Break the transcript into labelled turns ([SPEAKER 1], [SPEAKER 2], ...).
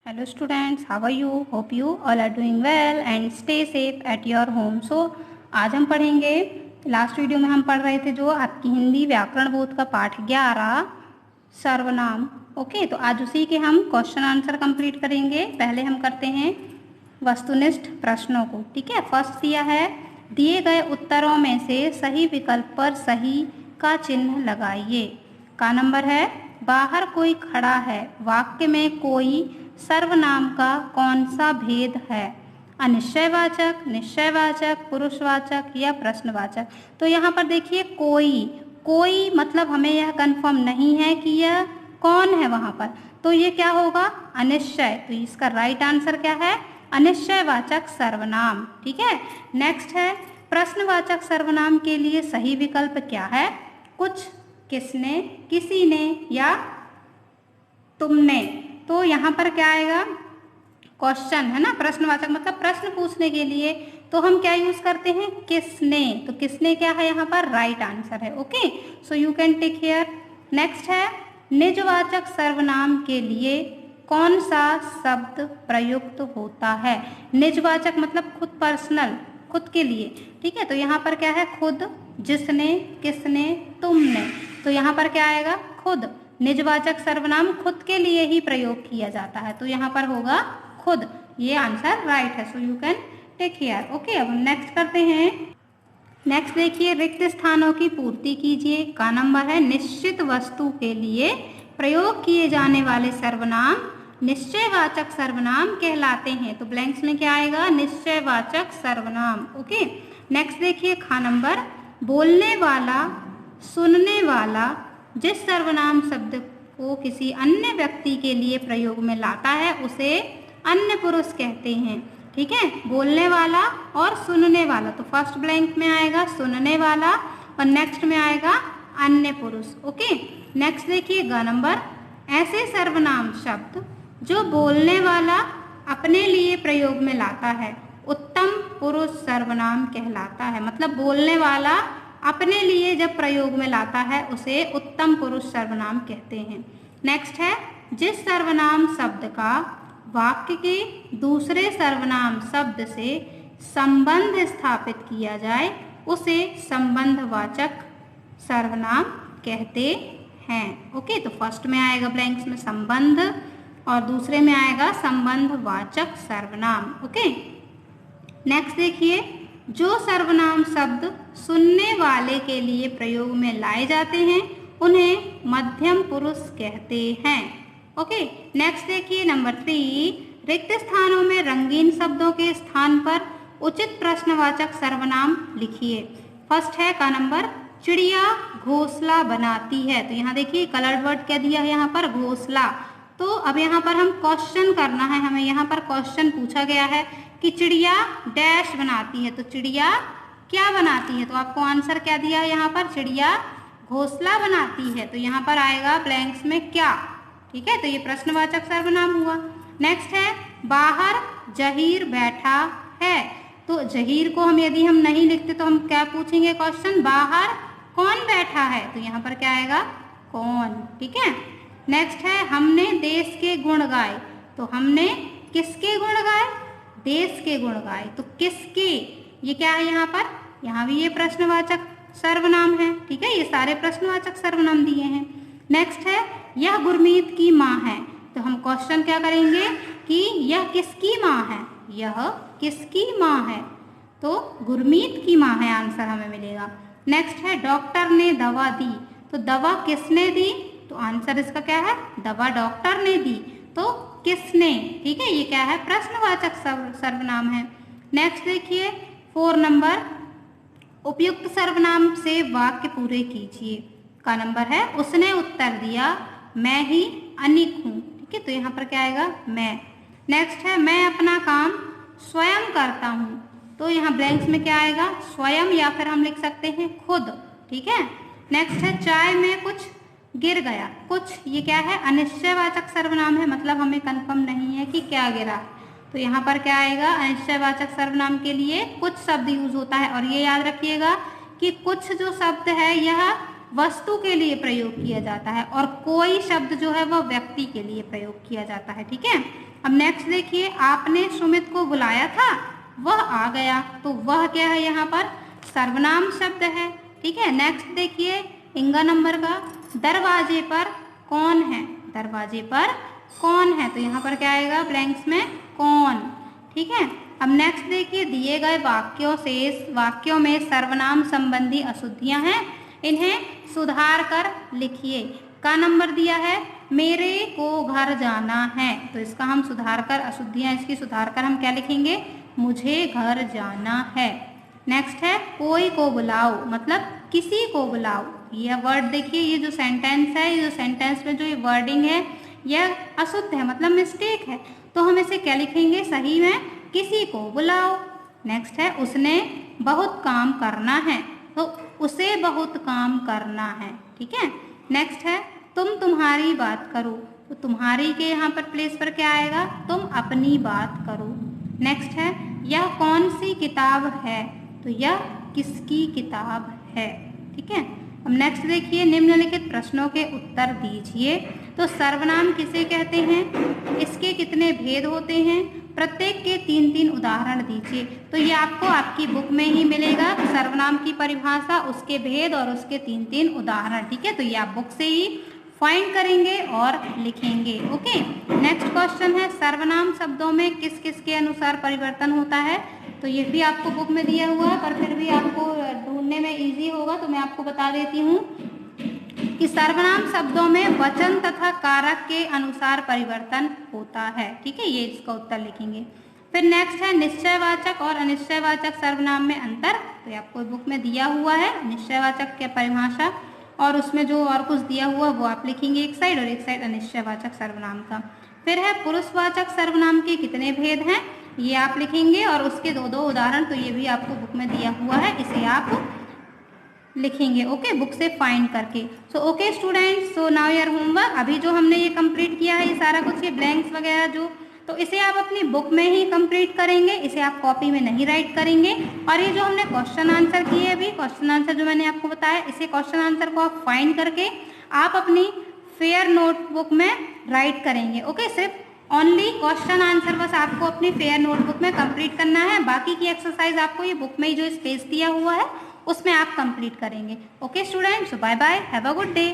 [SPEAKER 1] Hello students, how are you? Hope you all are doing well and stay safe at your home. So आज हम पढ़ेंगे, last video में हम पढ़ रहे थे जो आपकी हिंदी व्याकरण बोध का पाठ 11 सर्वनाम। ओके, तो आज उसी के हम क्वेश्चन आंसर कंप्लीट करेंगे। पहले हम करते हैं वस्तुनिष्ठ प्रश्नों को। ठीक है, फर्स्ट दिया है, दिए गए उत्तरों में से सही विकल्प पर सही का चिन्ह लगाइए। का नंबर है, बाहर कोई खड़ा है वाक्य में कोई सर्वनाम का कौन सा भेद है? अनिश्चयवाचक, निश्चयवाचक, पुरुषवाचक या प्रश्नवाचक। तो यहाँ पर देखिए कोई मतलब हमें यह कंफर्म नहीं है कि यह कौन है वहाँ पर, तो ये क्या होगा? अनिश्चय। तो इसका राइट आंसर क्या है? अनिश्चयवाचक सर्वनाम। ठीक है, नेक्स्ट है, प्रश्नवाचक सर्वनाम के लिए सही विकल्प क्या है? कुछ, किसने, किसी ने या तुमने। तो यहाँ पर क्या आएगा? क्वेश्चन है ना, प्रश्नवाचक मतलब प्रश्न पूछने के लिए, तो हम क्या यूज करते हैं? किसने। तो किसने क्या है यहाँ पर? राइट आंसर है। Okay, so you can take care. Next है, निजवाचक सर्वनाम के लिए कौन सा शब्द प्रयुक्त होता है? निजवाचक मतलब खुद, पर्सनल, खुद के लिए। ठीक है, तो यहाँ पर क्या है? खुद, जिसने, किसने, तुमने। तो यहाँ पर क्या आएगा? खुद। निजवाचक सर्वनाम खुद के लिए ही प्रयोग किया जाता है, तो यहाँ पर होगा खुद। ये आंसर राइट है, so you can take care. Okay, अब हम नेक्स्ट करते हैं। नेक्स्ट देखिए, रिक्त स्थानों की पूर्ति कीजिए। का नंबर है, निश्चित वस्तु के लिए प्रयोग किए जाने वाले सर्वनाम निश्चयवाचक सर्वनाम कहलाते हैं। तो ब्लैंक्स में क्या आएगा? निश्चयवाचक सर्वनाम। ओके, नेक्स्ट देखिए, खा नंबर, बोलने वाला, सुनने वाला जिस सर्वनाम शब्द को किसी अन्य व्यक्ति के लिए प्रयोग में लाता है उसे अन्य पुरुष कहते हैं। ठीक है, बोलने वाला और सुनने वाला, तो फर्स्ट ब्लैंक में आएगा सुनने वाला और नेक्स्ट में आएगा अन्य पुरुष। ओके, नेक्स्ट देखिए, ग नंबर, ऐसे सर्वनाम शब्द जो बोलने वाला अपने लिए प्रयोग में लाता है उत्तम पुरुष सर्वनाम कहलाता है। मतलब बोलने वाला अपने लिए जब प्रयोग में लाता है उसे उत्तम पुरुष सर्वनाम कहते हैं। नेक्स्ट है, जिस सर्वनाम शब्द का वाक्य के दूसरे सर्वनाम शब्द से संबंध स्थापित किया जाए उसे संबंधवाचक सर्वनाम कहते हैं। ओके, तो फर्स्ट में आएगा ब्लैंक्स में संबंध और दूसरे में आएगा संबंधवाचक सर्वनाम। ओके, नेक्स्ट देखिए, जो सर्वनाम शब्द सुनने वाले के लिए प्रयोग में लाए जाते हैं उन्हें मध्यम पुरुष कहते हैं। ओके, नेक्स्ट देखिए नंबर 3, रिक्त स्थानों में रंगीन शब्दों के स्थान पर उचित प्रश्नवाचक सर्वनाम लिखिए। फर्स्ट है का नंबर, चिड़िया घोंसला बनाती है। तो यहाँ देखिए कलर्ड वर्ड क्या दिया है यहाँ पर? घोंसला। तो अब यहाँ पर हम क्वेश्चन करना है, हमें यहाँ पर क्वेश्चन पूछा गया है कि चिड़िया डैश बनाती है, तो चिड़िया क्या बनाती है? तो आपको आंसर क्या दिया है यहाँ पर? चिड़िया घोंसला बनाती है। तो यहाँ पर आएगा ब्लैंक्स में क्या। ठीक है, तो ये प्रश्नवाचक सर्वनाम हुआ। नेक्स्ट है, बाहर जहीर बैठा है। तो जहीर को हम यदि हम नहीं लिखते तो हम क्या पूछेंगे क्वेश्चन? बाहर कौन बैठा है? तो यहाँ पर क्या आएगा? कौन। ठीक है, नेक्स्ट है, हमने देश के गुण गाए। तो हमने किसके गुण गाए? देश के गुण गाए। तो किसके, ये क्या है यहाँ पर? यहाँ भी ये प्रश्नवाचक सर्वनाम है। ठीक है, ये सारे प्रश्नवाचक सर्वनाम दिए हैं। नेक्स्ट है, यह गुरमीत की माँ है। तो हम क्वेश्चन क्या करेंगे कि यह किसकी माँ है? यह किसकी माँ है? तो गुरमीत की माँ है, आंसर हमें मिलेगा। नेक्स्ट है, डॉक्टर ने दवा दी। तो दवा किसने दी? तो आंसर इसका क्या है? दवा डॉक्टर ने दी। तो किसने। ठीक है, ये क्या है? प्रश्नवाचक सर्वनाम है। नेक्स्ट देखिए 4 नंबर, उपयुक्त सर्वनाम से वाक्य पूरे कीजिए। का नंबर है, उसने उत्तर दिया मैं ही अनिक हूँ। ठीक है, तो यहाँ पर क्या आएगा? मैं। नेक्स्ट है, मैं अपना काम स्वयं करता हूँ। तो यहाँ ब्लैंक्स में क्या आएगा? स्वयं, या फिर हम लिख सकते हैं खुद। ठीक है, नेक्स्ट है, चाय में कुछ गिर गया। कुछ, ये क्या है? अनिश्चयवाचक सर्वनाम है, मतलब हमें कंफर्म नहीं है कि क्या गिरा। तो यहाँ पर क्या आएगा? अनिश्चयवाचक सर्वनाम के लिए कुछ शब्द यूज होता है, और ये याद रखिएगा कि कुछ जो शब्द है यह वस्तु के लिए प्रयोग किया जाता है और कोई शब्द जो है वह व्यक्ति के लिए प्रयोग किया जाता है। ठीक है, अब नेक्स्ट देखिए, आपने सुमित को बुलाया था, वह आ गया, तो वह क्या है यहाँ पर, सर्वनाम शब्द है। ठीक है, नेक्स्ट देखिए इंगा नंबर का, दरवाजे पर कौन है, दरवाजे पर कौन है, तो यहाँ पर क्या आएगा ब्लैंक्स में, कौन। ठीक है, अब नेक्स्ट देखिए, दिए गए वाक्यों में सर्वनाम संबंधी अशुद्धियां हैं, इन्हें सुधार कर लिखिए। का नंबर दिया है, मेरे को घर जाना है, तो इसका हम सुधार कर, अशुद्धियां इसकी सुधार कर हम क्या लिखेंगे, मुझे घर जाना है। नेक्स्ट है, कोई को बुलाओ, मतलब किसी को बुलाओ। यह वर्ड देखिए, ये जो सेंटेंस है, ये जो सेंटेंस में जो ये वर्डिंग है यह अशुद्ध है, मतलब मिस्टेक है, तो हम इसे क्या लिखेंगे सही में, किसी को बुलाओ। नेक्स्ट है, उसने बहुत काम करना है, तो उसे बहुत काम करना है। ठीक है, नेक्स्ट है, तुम तुम्हारी बात करो, तो तुम्हारी के यहाँ पर प्लेस पर क्या आएगा, तुम अपनी बात करो। नेक्स्ट है, यह कौन सी किताब है, तो यह किसकी किताब है। ठीक है, अब नेक्स्ट देखिए, निम्नलिखित प्रश्नों के उत्तर दीजिए। तो सर्वनाम किसे कहते हैं, इसके कितने भेद होते हैं, प्रत्येक के 3-3 उदाहरण दीजिए। तो ये आपको आपकी बुक में ही मिलेगा, सर्वनाम की परिभाषा, उसके भेद और उसके 3-3 उदाहरण। ठीक है, तो ये आप बुक से ही फाइंड करेंगे और लिखेंगे। ओके, नेक्स्ट क्वेश्चन है, सर्वनाम शब्दों में किस किस के अनुसार परिवर्तन होता है, तो ये भी आपको बुक में दिया हुआ है, पर फिर भी आपको ढूंढने में इजी होगा, तो मैं आपको बता देती हूँ कि सर्वनाम शब्दों में वचन तथा कारक के अनुसार परिवर्तन होता है। ठीक है, ये इसका उत्तर लिखेंगे। फिर नेक्स्ट है, निश्चयवाचक और अनिश्चयवाचक सर्वनाम में अंतर, तो ये आपको बुक में दिया हुआ है, निश्चयवाचक की परिभाषा, और उसमें जो और कुछ दिया हुआ वो आप लिखेंगे एक साइड, और एक साइड अनिश्चयवाचक सर्वनाम का। फिर है, पुरुषवाचक सर्वनाम के कितने भेद हैं, ये आप लिखेंगे, और उसके 2-2 उदाहरण, तो ये भी आपको बुक में दिया हुआ है, इसे आप लिखेंगे। ओके, बुक से फाइंड करके। So okay students, so now your homework, अभी जो हमने ये कंप्लीट किया है, ये सारा कुछ, ये ब्लैंक्स वगैरह जो, तो इसे आप अपनी बुक में ही कंप्लीट करेंगे, इसे आप कॉपी में नहीं राइट करेंगे। और ये जो हमने क्वेश्चन आंसर किए अभी, क्वेश्चन आंसर जो मैंने आपको बताया, इसे क्वेश्चन आंसर को आप फाइंड करके आप अपनी फेयर नोटबुक में राइट करेंगे। ओके, सिर्फ ओनली क्वेश्चन आंसर बस आपको अपनी फेयर नोटबुक में कंप्लीट करना है, बाकी की एक्सरसाइज आपको ये बुक में ही जो स्पेस दिया हुआ है उसमें आप कंप्लीट करेंगे। Okay students, bye bye, have a good day.